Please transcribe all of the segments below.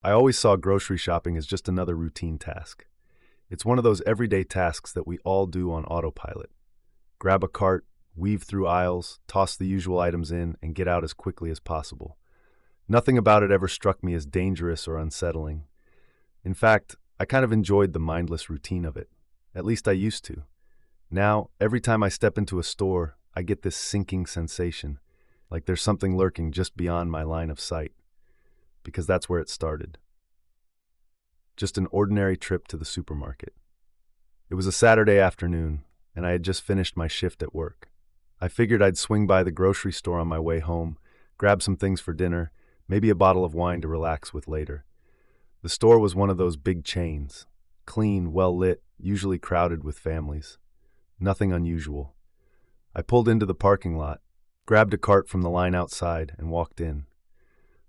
I always saw grocery shopping as just another routine task. It's one of those everyday tasks that we all do on autopilot. Grab a cart, weave through aisles, toss the usual items in, and get out as quickly as possible. Nothing about it ever struck me as dangerous or unsettling. In fact, I kind of enjoyed the mindless routine of it. At least I used to. Now, every time I step into a store, I get this sinking sensation, like there's something lurking just beyond my line of sight. Because that's where it started. Just an ordinary trip to the supermarket. It was a Saturday afternoon, and I had just finished my shift at work. I figured I'd swing by the grocery store on my way home, grab some things for dinner, maybe a bottle of wine to relax with later. The store was one of those big chains, clean, well-lit, usually crowded with families. Nothing unusual. I pulled into the parking lot, grabbed a cart from the line outside, and walked in.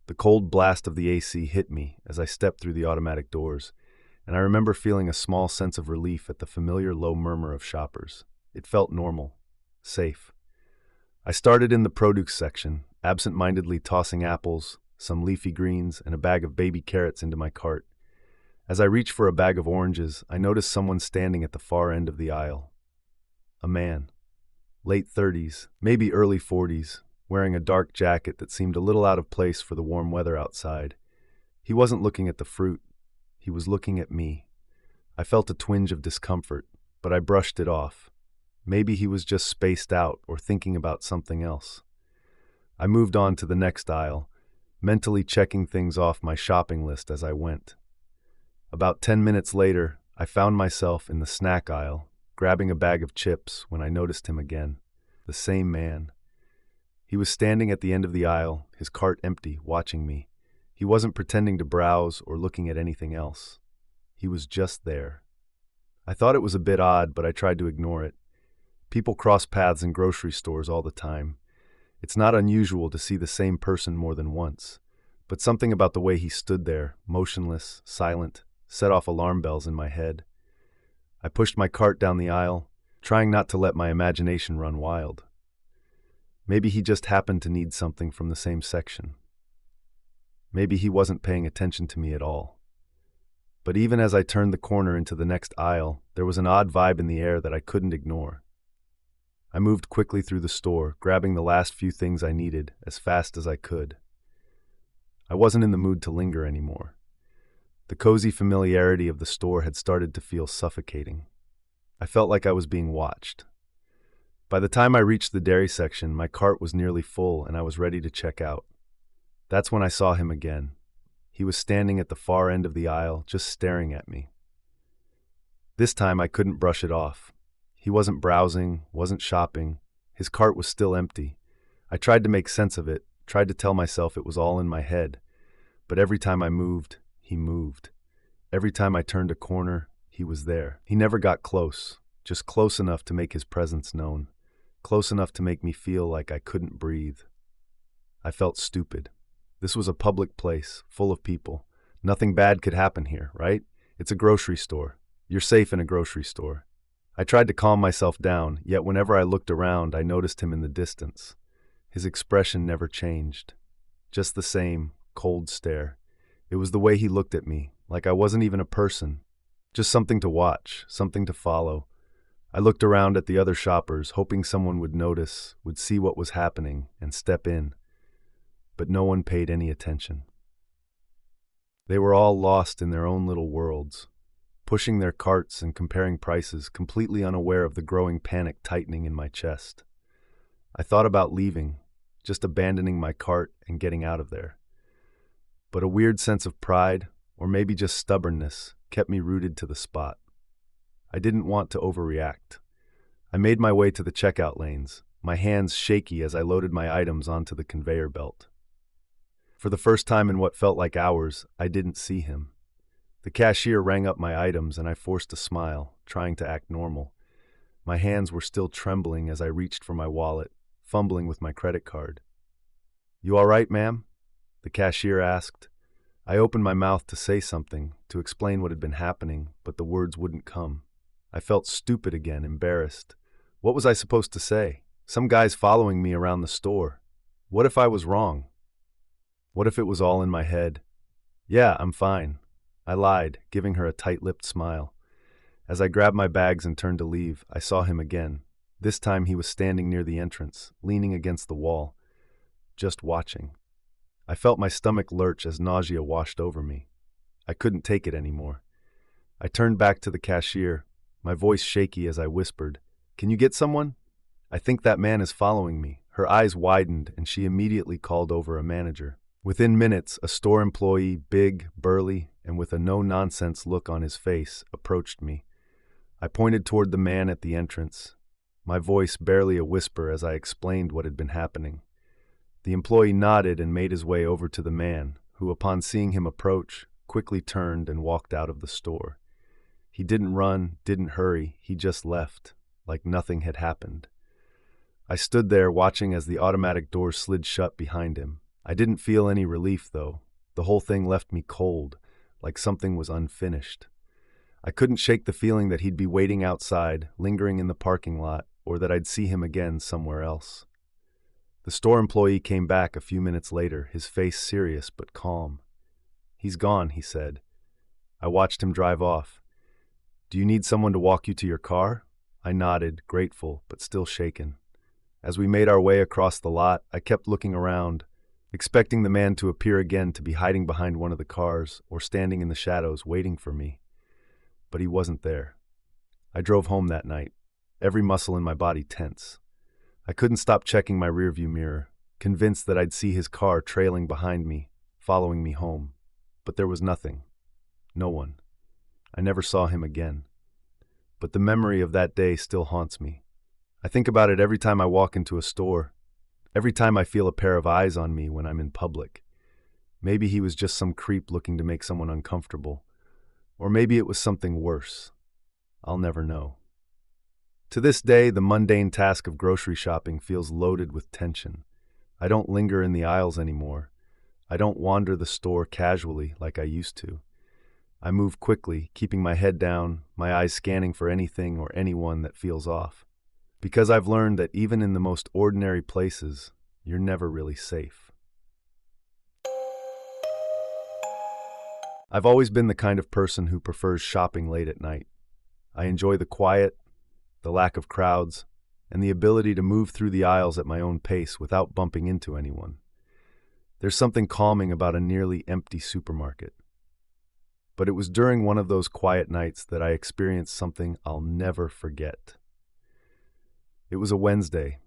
The cold blast of the AC hit me as I stepped through the automatic doors, and I remember feeling a small sense of relief at the familiar low murmur of shoppers. It felt normal, safe. I started in the produce section, absent-mindedly tossing apples, some leafy greens, and a bag of baby carrots into my cart. As I reached for a bag of oranges, I noticed someone standing at the far end of the aisle. A man, late 30s, maybe early 40s, wearing a dark jacket that seemed a little out of place for the warm weather outside. He wasn't looking at the fruit. He was looking at me. I felt a twinge of discomfort, but I brushed it off. Maybe he was just spaced out or thinking about something else. I moved on to the next aisle, mentally checking things off my shopping list as I went. About 10 minutes later, I found myself in the snack aisle, grabbing a bag of chips when I noticed him again. The same man. He was standing at the end of the aisle, his cart empty, watching me. He wasn't pretending to browse or looking at anything else. He was just there. I thought it was a bit odd, but I tried to ignore it. People cross paths in grocery stores all the time. It's not unusual to see the same person more than once, but something about the way he stood there, motionless, silent, set off alarm bells in my head. I pushed my cart down the aisle, trying not to let my imagination run wild. Maybe he just happened to need something from the same section. Maybe he wasn't paying attention to me at all. But even as I turned the corner into the next aisle, there was an odd vibe in the air that I couldn't ignore. I moved quickly through the store, grabbing the last few things I needed as fast as I could. I wasn't in the mood to linger anymore. The cozy familiarity of the store had started to feel suffocating. I felt like I was being watched. By the time I reached the dairy section, my cart was nearly full and I was ready to check out. That's when I saw him again. He was standing at the far end of the aisle, just staring at me. This time I couldn't brush it off. He wasn't browsing, wasn't shopping. His cart was still empty. I tried to make sense of it, tried to tell myself it was all in my head. But every time I moved, he moved. Every time I turned a corner, he was there. He never got close, just close enough to make his presence known. Close enough to make me feel like I couldn't breathe. I felt stupid. This was a public place, full of people. Nothing bad could happen here, right? It's a grocery store. You're safe in a grocery store. I tried to calm myself down, yet whenever I looked around, I noticed him in the distance. His expression never changed. Just the same, cold stare. It was the way he looked at me, like I wasn't even a person. Just something to watch, something to follow. I looked around at the other shoppers, hoping someone would notice, would see what was happening, and step in. But no one paid any attention. They were all lost in their own little worlds, pushing their carts and comparing prices, completely unaware of the growing panic tightening in my chest. I thought about leaving, just abandoning my cart and getting out of there. But a weird sense of pride, or maybe just stubbornness, kept me rooted to the spot. I didn't want to overreact. I made my way to the checkout lanes, my hands shaky as I loaded my items onto the conveyor belt. For the first time in what felt like hours, I didn't see him. The cashier rang up my items and I forced a smile, trying to act normal. My hands were still trembling as I reached for my wallet, fumbling with my credit card. "You all right, ma'am?" the cashier asked. I opened my mouth to say something, to explain what had been happening, but the words wouldn't come. I felt stupid again, embarrassed. What was I supposed to say? Some guy's following me around the store. What if I was wrong? What if it was all in my head? Yeah, I'm fine. I lied, giving her a tight-lipped smile. As I grabbed my bags and turned to leave, I saw him again. This time he was standing near the entrance, leaning against the wall, just watching. I felt my stomach lurch as nausea washed over me. I couldn't take it anymore. I turned back to the cashier, my voice shaky as I whispered, "Can you get someone? I think that man is following me." Her eyes widened and she immediately called over a manager. Within minutes, a store employee, big, burly, and with a no-nonsense look on his face, approached me. I pointed toward the man at the entrance, my voice barely a whisper as I explained what had been happening. The employee nodded and made his way over to the man, who, upon seeing him approach, quickly turned and walked out of the store. He didn't run, didn't hurry, he just left, like nothing had happened. I stood there watching as the automatic door slid shut behind him. I didn't feel any relief, though. The whole thing left me cold, like something was unfinished. I couldn't shake the feeling that he'd be waiting outside, lingering in the parking lot, or that I'd see him again somewhere else. The store employee came back a few minutes later, his face serious but calm. "He's gone," he said. I watched him drive off. "Do you need someone to walk you to your car?" I nodded, grateful, but still shaken. As we made our way across the lot, I kept looking around, expecting the man to appear again, to be hiding behind one of the cars or standing in the shadows waiting for me. But he wasn't there. I drove home that night, every muscle in my body tense. I couldn't stop checking my rearview mirror, convinced that I'd see his car trailing behind me, following me home. But there was nothing. No one. I never saw him again. But the memory of that day still haunts me. I think about it every time I walk into a store, every time I feel a pair of eyes on me when I'm in public. Maybe he was just some creep looking to make someone uncomfortable. Or maybe it was something worse. I'll never know. To this day, the mundane task of grocery shopping feels loaded with tension. I don't linger in the aisles anymore. I don't wander the store casually like I used to. I move quickly, keeping my head down, my eyes scanning for anything or anyone that feels off. Because I've learned that even in the most ordinary places, you're never really safe. I've always been the kind of person who prefers shopping late at night. I enjoy the quiet, the lack of crowds, and the ability to move through the aisles at my own pace without bumping into anyone. There's something calming about a nearly empty supermarket. But it was during one of those quiet nights that I experienced something I'll never forget. It was a Wednesday,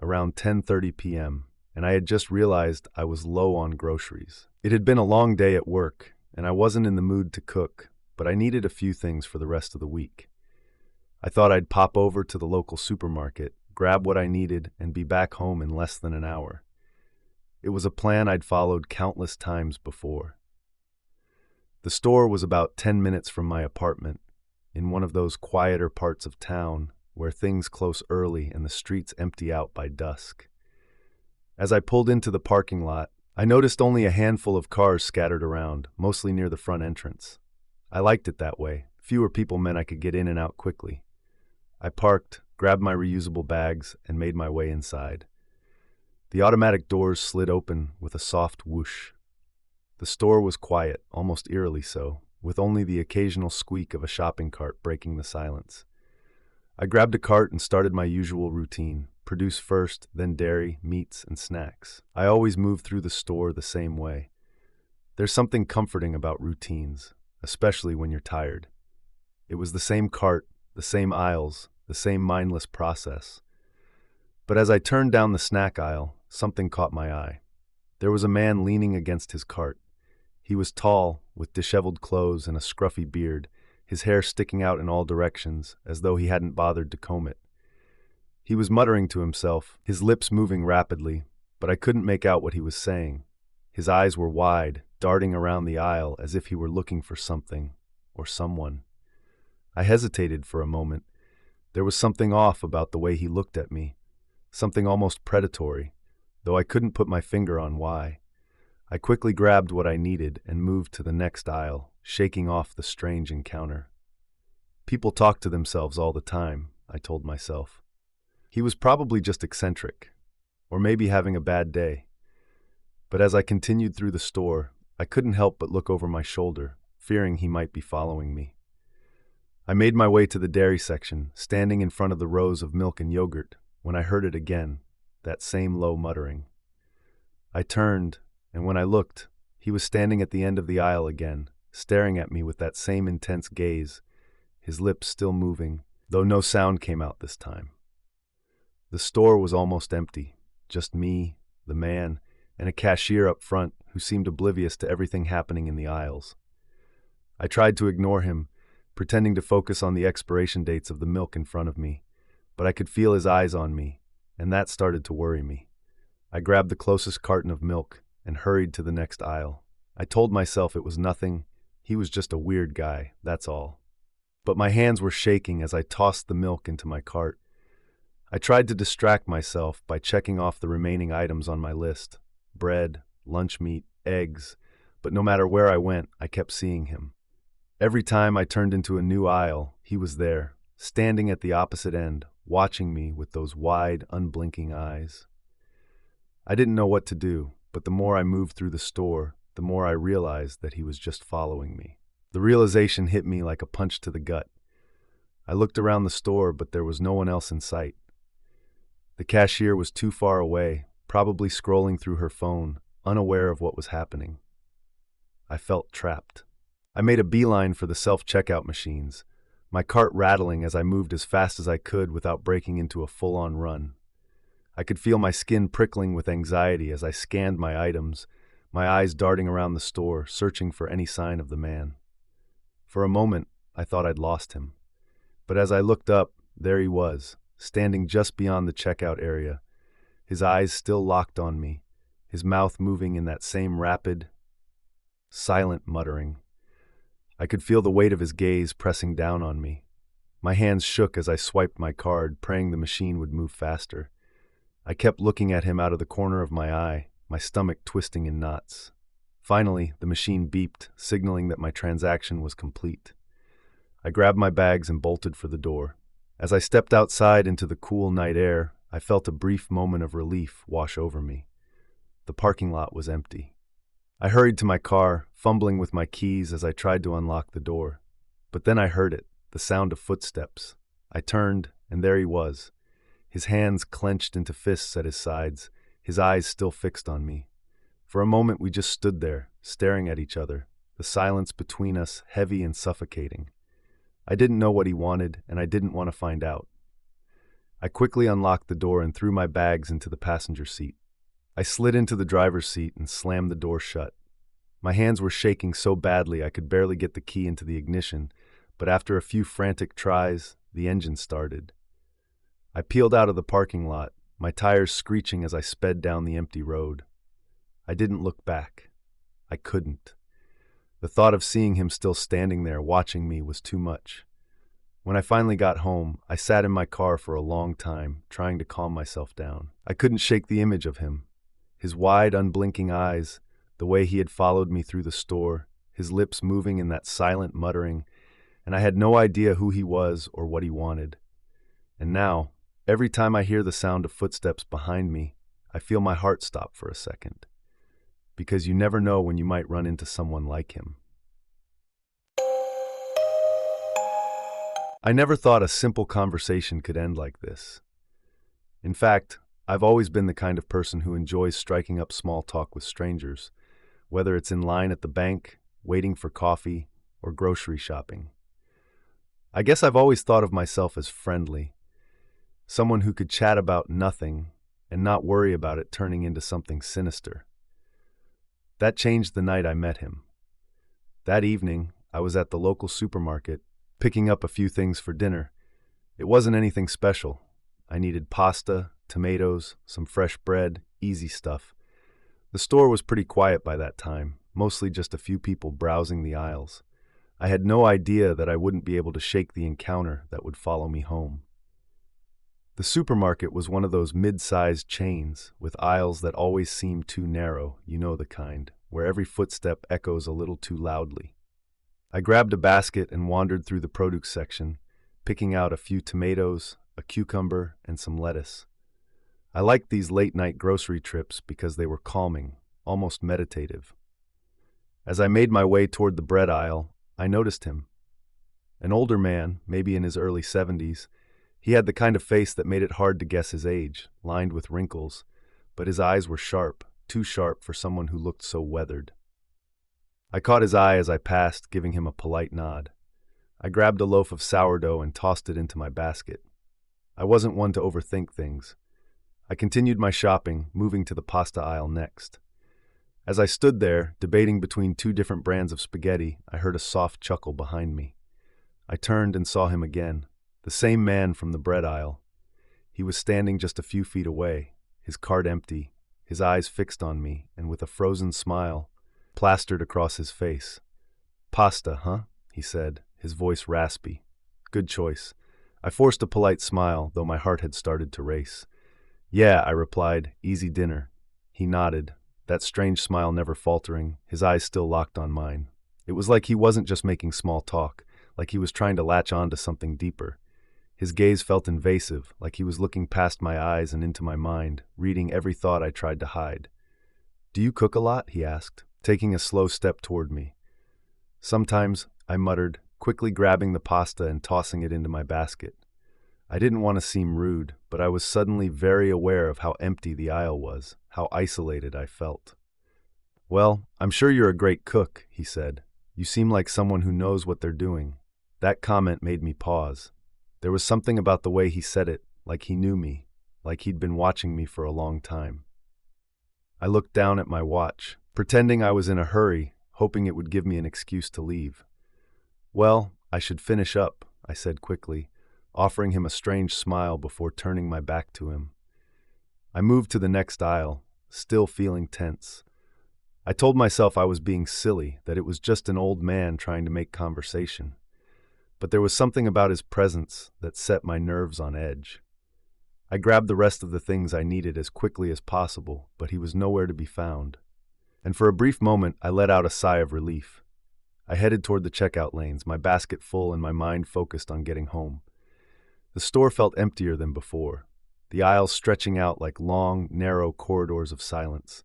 around 10:30 p.m., and I had just realized I was low on groceries. It had been a long day at work, and I wasn't in the mood to cook, but I needed a few things for the rest of the week. I thought I'd pop over to the local supermarket, grab what I needed, and be back home in less than an hour. It was a plan I'd followed countless times before. The store was about 10 minutes from my apartment, in one of those quieter parts of town where things close early and the streets empty out by dusk. As I pulled into the parking lot, I noticed only a handful of cars scattered around, mostly near the front entrance. I liked it that way. Fewer people meant I could get in and out quickly. I parked, grabbed my reusable bags, and made my way inside. The automatic doors slid open with a soft whoosh. The store was quiet, almost eerily so, with only the occasional squeak of a shopping cart breaking the silence. I grabbed a cart and started my usual routine: produce first, then dairy, meats, and snacks. I always move through the store the same way. There's something comforting about routines, especially when you're tired. It was the same cart, the same aisles, the same mindless process. But as I turned down the snack aisle, something caught my eye. There was a man leaning against his cart. He was tall, with disheveled clothes and a scruffy beard, his hair sticking out in all directions, as though he hadn't bothered to comb it. He was muttering to himself, his lips moving rapidly, but I couldn't make out what he was saying. His eyes were wide, darting around the aisle as if he were looking for something, or someone. I hesitated for a moment. There was something off about the way he looked at me, something almost predatory, though I couldn't put my finger on why. I quickly grabbed what I needed and moved to the next aisle, shaking off the strange encounter. People talk to themselves all the time, I told myself. He was probably just eccentric, or maybe having a bad day. But as I continued through the store, I couldn't help but look over my shoulder, fearing he might be following me. I made my way to the dairy section, standing in front of the rows of milk and yogurt, when I heard it again, that same low muttering. I turned, and when I looked, he was standing at the end of the aisle again, staring at me with that same intense gaze, his lips still moving, though no sound came out this time. The store was almost empty, just me, the man, and a cashier up front who seemed oblivious to everything happening in the aisles. I tried to ignore him, pretending to focus on the expiration dates of the milk in front of me, but I could feel his eyes on me, and that started to worry me. I grabbed the closest carton of milk and hurried to the next aisle. I told myself it was nothing, he was just a weird guy, that's all. But my hands were shaking as I tossed the milk into my cart. I tried to distract myself by checking off the remaining items on my list: bread, lunch meat, eggs, but no matter where I went, I kept seeing him. Every time I turned into a new aisle, he was there, standing at the opposite end, watching me with those wide, unblinking eyes. I didn't know what to do, but the more I moved through the store, the more I realized that he was just following me. The realization hit me like a punch to the gut. I looked around the store, but there was no one else in sight. The cashier was too far away, probably scrolling through her phone, unaware of what was happening. I felt trapped. I made a beeline for the self-checkout machines, my cart rattling as I moved as fast as I could without breaking into a full-on run. I could feel my skin prickling with anxiety as I scanned my items, my eyes darting around the store, searching for any sign of the man. For a moment, I thought I'd lost him. But as I looked up, there he was, standing just beyond the checkout area, his eyes still locked on me, his mouth moving in that same rapid, silent muttering. I could feel the weight of his gaze pressing down on me. My hands shook as I swiped my card, praying the machine would move faster. I kept looking at him out of the corner of my eye, my stomach twisting in knots. Finally, the machine beeped, signaling that my transaction was complete. I grabbed my bags and bolted for the door. As I stepped outside into the cool night air, I felt a brief moment of relief wash over me. The parking lot was empty. I hurried to my car, fumbling with my keys as I tried to unlock the door. But then I heard it, the sound of footsteps. I turned, and there he was, his hands clenched into fists at his sides, his eyes still fixed on me. For a moment we just stood there, staring at each other, the silence between us heavy and suffocating. I didn't know what he wanted, and I didn't want to find out. I quickly unlocked the door and threw my bags into the passenger seat. I slid into the driver's seat and slammed the door shut. My hands were shaking so badly I could barely get the key into the ignition, but after a few frantic tries, the engine started. I peeled out of the parking lot, my tires screeching as I sped down the empty road. I didn't look back. I couldn't. The thought of seeing him still standing there watching me was too much. When I finally got home, I sat in my car for a long time, trying to calm myself down. I couldn't shake the image of him. His wide, unblinking eyes, the way he had followed me through the store, his lips moving in that silent muttering, and I had no idea who he was or what he wanted. And now, every time I hear the sound of footsteps behind me, I feel my heart stop for a second. Because you never know when you might run into someone like him. I never thought a simple conversation could end like this. In fact, I've always been the kind of person who enjoys striking up small talk with strangers, whether it's in line at the bank, waiting for coffee, or grocery shopping. I guess I've always thought of myself as friendly, someone who could chat about nothing and not worry about it turning into something sinister. That changed the night I met him. That evening, I was at the local supermarket, picking up a few things for dinner. It wasn't anything special. I needed pasta, tomatoes, some fresh bread, easy stuff. The store was pretty quiet by that time, mostly just a few people browsing the aisles. I had no idea that I wouldn't be able to shake the encounter that would follow me home. The supermarket was one of those mid-sized chains with aisles that always seem too narrow, you know the kind, where every footstep echoes a little too loudly. I grabbed a basket and wandered through the produce section, picking out a few tomatoes, a cucumber, and some lettuce. I liked these late-night grocery trips because they were calming, almost meditative. As I made my way toward the bread aisle, I noticed him. An older man, maybe in his early 70s, he had the kind of face that made it hard to guess his age, lined with wrinkles, but his eyes were sharp, too sharp for someone who looked so weathered. I caught his eye as I passed, giving him a polite nod. I grabbed a loaf of sourdough and tossed it into my basket. I wasn't one to overthink things. I continued my shopping, moving to the pasta aisle next. As I stood there, debating between two different brands of spaghetti, I heard a soft chuckle behind me. I turned and saw him again, the same man from the bread aisle. He was standing just a few feet away, his cart empty, his eyes fixed on me, and with a frozen smile plastered across his face. "Pasta, huh?" he said, his voice raspy. "Good choice." I forced a polite smile, though my heart had started to race. "Yeah," I replied, "easy dinner." He nodded, that strange smile never faltering, his eyes still locked on mine. It was like he wasn't just making small talk, like he was trying to latch on to something deeper. His gaze felt invasive, like he was looking past my eyes and into my mind, reading every thought I tried to hide. "Do you cook a lot?" he asked, taking a slow step toward me. "Sometimes," I muttered, quickly grabbing the pasta and tossing it into my basket. I didn't want to seem rude, but I was suddenly very aware of how empty the aisle was, how isolated I felt. "Well, I'm sure you're a great cook," he said. "You seem like someone who knows what they're doing." That comment made me pause. There was something about the way he said it, like he knew me, like he'd been watching me for a long time. I looked down at my watch, pretending I was in a hurry, hoping it would give me an excuse to leave. "Well, I should finish up," I said quickly, offering him a strange smile before turning my back to him. I moved to the next aisle, still feeling tense. I told myself I was being silly, that it was just an old man trying to make conversation. But there was something about his presence that set my nerves on edge. I grabbed the rest of the things I needed as quickly as possible, but he was nowhere to be found. And for a brief moment, I let out a sigh of relief. I headed toward the checkout lanes, my basket full and my mind focused on getting home. The store felt emptier than before, the aisles stretching out like long, narrow corridors of silence.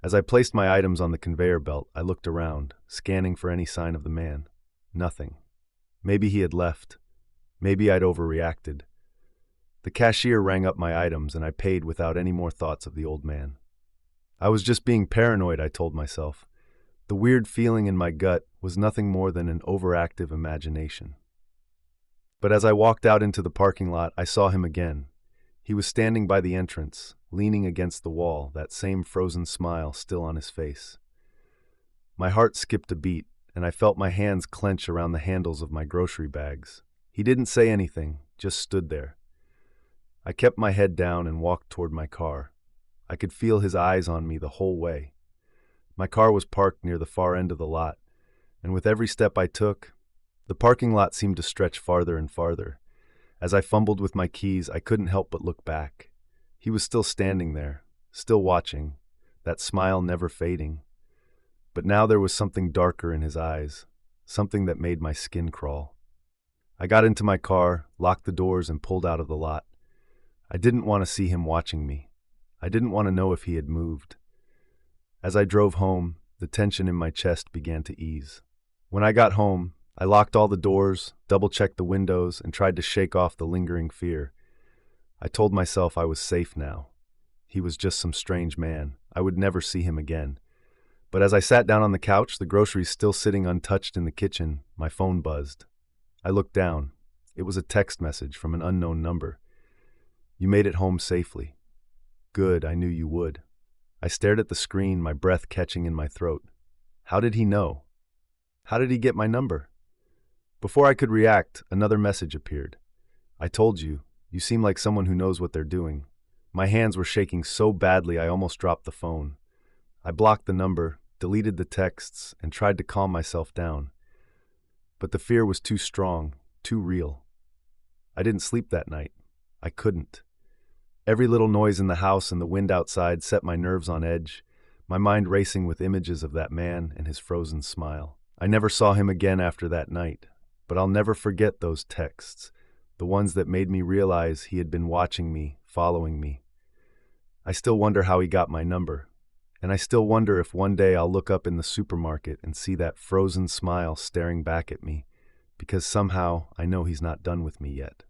As I placed my items on the conveyor belt, I looked around, scanning for any sign of the man. Nothing. Maybe he had left. Maybe I'd overreacted. The cashier rang up my items and I paid without any more thoughts of the old man. I was just being paranoid, I told myself. The weird feeling in my gut was nothing more than an overactive imagination. But as I walked out into the parking lot, I saw him again. He was standing by the entrance, leaning against the wall, that same frozen smile still on his face. My heart skipped a beat, and I felt my hands clench around the handles of my grocery bags. He didn't say anything, just stood there. I kept my head down and walked toward my car. I could feel his eyes on me the whole way. My car was parked near the far end of the lot, and with every step I took, the parking lot seemed to stretch farther and farther. As I fumbled with my keys, I couldn't help but look back. He was still standing there, still watching, that smile never fading. But now there was something darker in his eyes, something that made my skin crawl. I got into my car, locked the doors, and pulled out of the lot. I didn't want to see him watching me. I didn't want to know if he had moved. As I drove home, the tension in my chest began to ease. When I got home, I locked all the doors, double-checked the windows, and tried to shake off the lingering fear. I told myself I was safe now. He was just some strange man. I would never see him again. But as I sat down on the couch, the groceries still sitting untouched in the kitchen, my phone buzzed. I looked down. It was a text message from an unknown number. "You made it home safely." Good, I knew you would. I stared at the screen, my breath catching in my throat. How did he know? How did he get my number? Before I could react, another message appeared. "I told you, you seem like someone who knows what they're doing." My hands were shaking so badly I almost dropped the phone. I blocked the number, deleted the texts, and tried to calm myself down. But the fear was too strong, too real. I didn't sleep that night. I couldn't. Every little noise in the house and the wind outside set my nerves on edge, my mind racing with images of that man and his frozen smile. I never saw him again after that night, but I'll never forget those texts, the ones that made me realize he had been watching me, following me. I still wonder how he got my number, And I still wonder if one day I'll look up in the supermarket and see that frozen smile staring back at me, because somehow I know he's not done with me yet.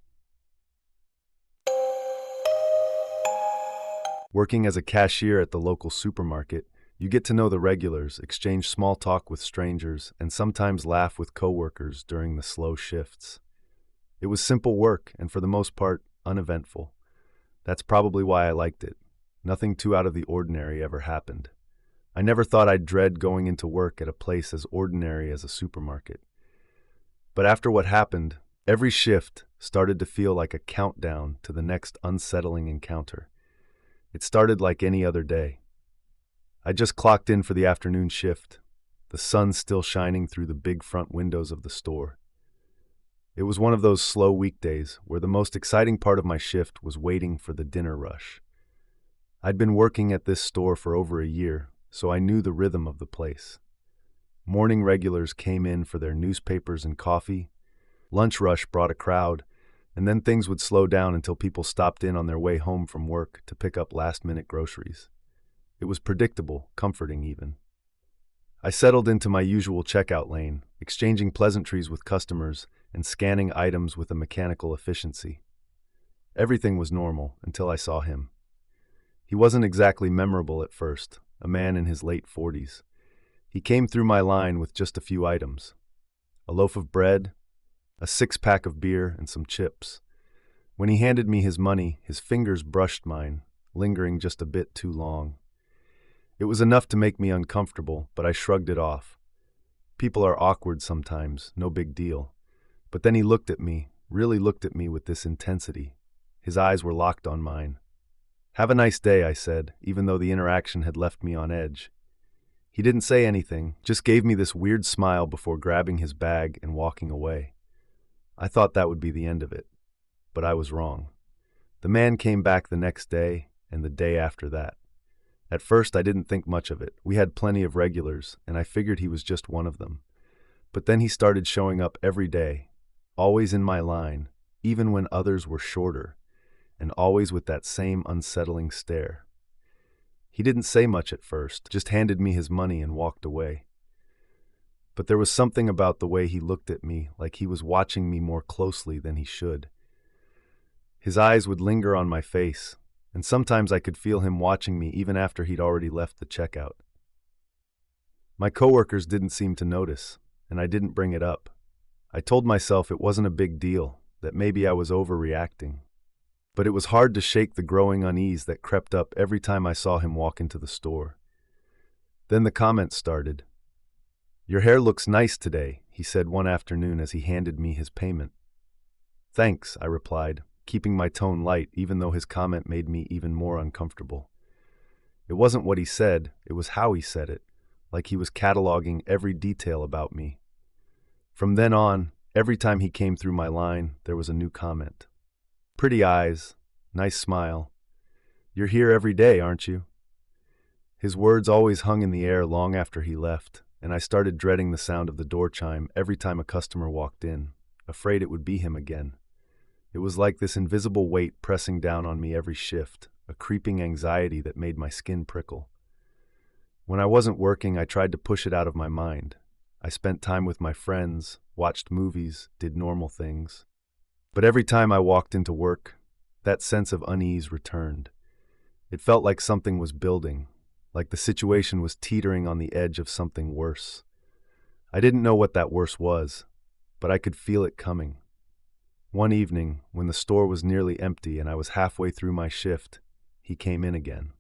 Working as a cashier at the local supermarket, you get to know the regulars, exchange small talk with strangers, and sometimes laugh with coworkers during the slow shifts. It was simple work, and for the most part, uneventful. That's probably why I liked it. Nothing too out of the ordinary ever happened. I never thought I'd dread going into work at a place as ordinary as a supermarket. But after what happened, every shift started to feel like a countdown to the next unsettling encounter. It started like any other day. I just clocked in for the afternoon shift, the sun still shining through the big front windows of the store. It was one of those slow weekdays where the most exciting part of my shift was waiting for the dinner rush. I'd been working at this store for over a year, so I knew the rhythm of the place. Morning regulars came in for their newspapers and coffee, lunch rush brought a crowd, and then things would slow down until people stopped in on their way home from work to pick up last-minute groceries. It was predictable, comforting even. I settled into my usual checkout lane, exchanging pleasantries with customers and scanning items with a mechanical efficiency. Everything was normal until I saw him. He wasn't exactly memorable at first, a man in his late 40s. He came through my line with just a few items: a loaf of bread, a 6-pack of beer, and some chips. When he handed me his money, his fingers brushed mine, lingering just a bit too long. It was enough to make me uncomfortable, but I shrugged it off. People are awkward sometimes, no big deal. But then he looked at me, really looked at me with this intensity. His eyes were locked on mine. "Have a nice day," I said, even though the interaction had left me on edge. He didn't say anything, just gave me this weird smile before grabbing his bag and walking away. I thought that would be the end of it, but I was wrong. The man came back the next day and the day after that. At first, I didn't think much of it. We had plenty of regulars, and I figured he was just one of them. But then he started showing up every day, always in my line, even when others were shorter, and always with that same unsettling stare. He didn't say much at first, just handed me his money and walked away. But there was something about the way he looked at me, like he was watching me more closely than he should. His eyes would linger on my face, and sometimes I could feel him watching me even after he'd already left the checkout. My coworkers didn't seem to notice, and I didn't bring it up. I told myself it wasn't a big deal, that maybe I was overreacting. But it was hard to shake the growing unease that crept up every time I saw him walk into the store. Then the comments started. "Your hair looks nice today," he said one afternoon as he handed me his payment. "Thanks," I replied, keeping my tone light even though his comment made me even more uncomfortable. It wasn't what he said, it was how he said it, like he was cataloging every detail about me. From then on, every time he came through my line, there was a new comment. "Pretty eyes, nice smile. You're here every day, aren't you?" His words always hung in the air long after he left, and I started dreading the sound of the door chime every time a customer walked in, afraid it would be him again. It was like this invisible weight pressing down on me every shift, a creeping anxiety that made my skin prickle. When I wasn't working, I tried to push it out of my mind. I spent time with my friends, watched movies, did normal things. But every time I walked into work, that sense of unease returned. It felt like something was building, like the situation was teetering on the edge of something worse. I didn't know what that worse was, but I could feel it coming. One evening, when the store was nearly empty and I was halfway through my shift, he came in again.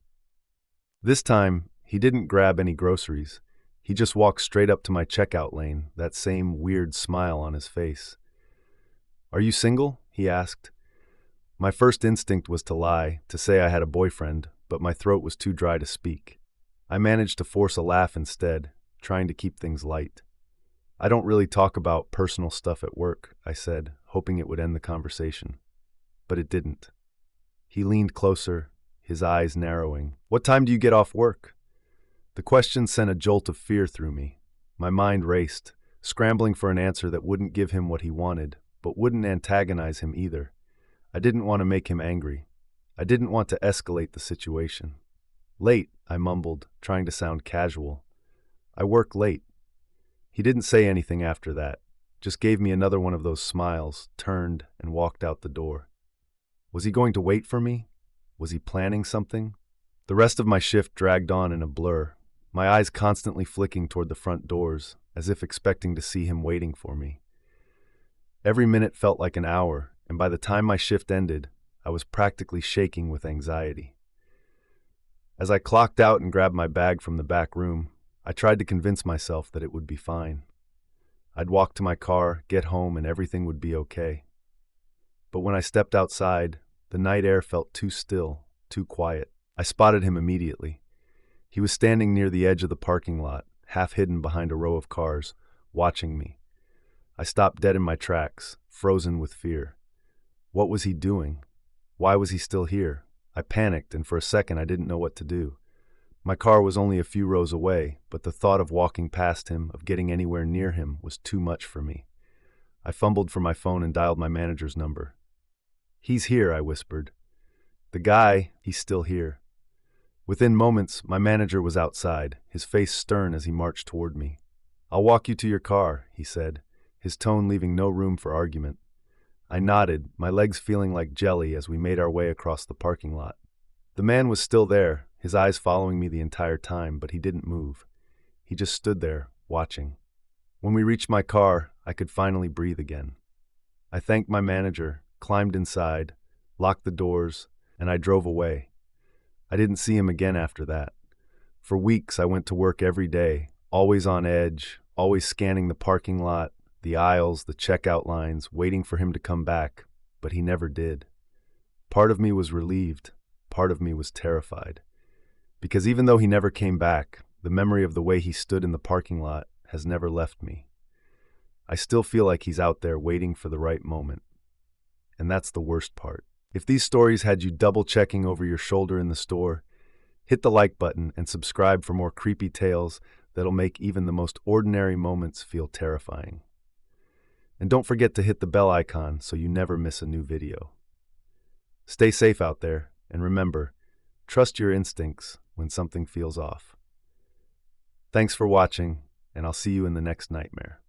This time, he didn't grab any groceries. He just walked straight up to my checkout lane, that same weird smile on his face. "Are you single?" he asked. My first instinct was to lie, to say I had a boyfriend, but my throat was too dry to speak. I managed to force a laugh instead, trying to keep things light. "I don't really talk about personal stuff at work," I said, hoping it would end the conversation. But it didn't. He leaned closer, his eyes narrowing. "What time do you get off work?" The question sent a jolt of fear through me. My mind raced, scrambling for an answer that wouldn't give him what he wanted, but wouldn't antagonize him either. I didn't want to make him angry. I didn't want to escalate the situation. Late, I mumbled, trying to sound casual. I work late. He didn't say anything after that, just gave me another one of those smiles, turned, and walked out the door. Was he going to wait for me? Was he planning something? The rest of my shift dragged on in a blur, my eyes constantly flicking toward the front doors, as if expecting to see him waiting for me. Every minute felt like an hour, and by the time my shift ended, I was practically shaking with anxiety. As I clocked out and grabbed my bag from the back room, I tried to convince myself that it would be fine. I'd walk to my car, get home, and everything would be okay. But when I stepped outside, the night air felt too still, too quiet. I spotted him immediately. He was standing near the edge of the parking lot, half hidden behind a row of cars, watching me. I stopped dead in my tracks, frozen with fear. What was he doing? Why was he still here? I panicked, and for a second I didn't know what to do. My car was only a few rows away, but the thought of walking past him, of getting anywhere near him, was too much for me. I fumbled for my phone and dialed my manager's number. "He's here," I whispered. "The guy, he's still here." Within moments, my manager was outside, his face stern as he marched toward me. "I'll walk you to your car," he said, his tone leaving no room for argument. I nodded, my legs feeling like jelly as we made our way across the parking lot. The man was still there, his eyes following me the entire time, but he didn't move. He just stood there, watching. When we reached my car, I could finally breathe again. I thanked my manager, climbed inside, locked the doors, and I drove away. I didn't see him again after that. For weeks, I went to work every day, always on edge, always scanning the parking lot, the aisles, the checkout lines, waiting for him to come back, but he never did. Part of me was relieved, part of me was terrified. Because even though he never came back, the memory of the way he stood in the parking lot has never left me. I still feel like he's out there waiting for the right moment. And that's the worst part. If these stories had you double-checking over your shoulder in the store, hit the like button and subscribe for more creepy tales that'll make even the most ordinary moments feel terrifying. And don't forget to hit the bell icon so you never miss a new video. Stay safe out there, and remember, trust your instincts when something feels off. Thanks for watching, and I'll see you in the next nightmare.